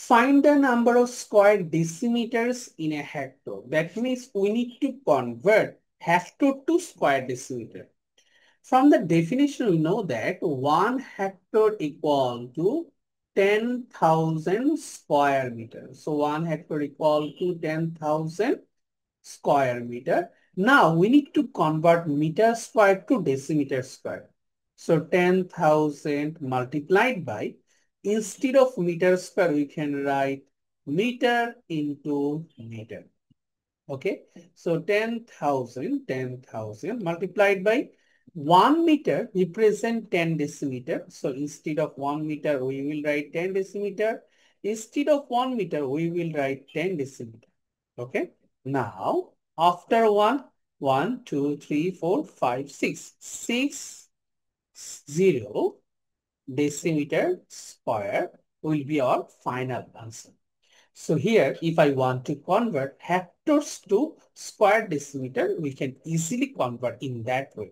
Find the number of square decimeters in a hectare. That means we need to convert hectare to square decimeter. From the definition, we know that 1 hectare equal to 10,000 square meters. So 1 hectare equal to 10,000 square meter. Now we need to convert meter square to decimeter square. So 10,000 multiplied by, instead of meter square, we can write meter into meter. Okay, so 10,000 multiplied by 1 meter represent 10 decimeter. So instead of 1 meter, we will write 10 decimeter. Instead of 1 meter, we will write 10 decimeter. Okay, now after 1, 2, 3, 4, 5, 6, 0 decimeter square will be our final answer. So here, if I want to convert hectares to square decimeter, we can easily convert in that way.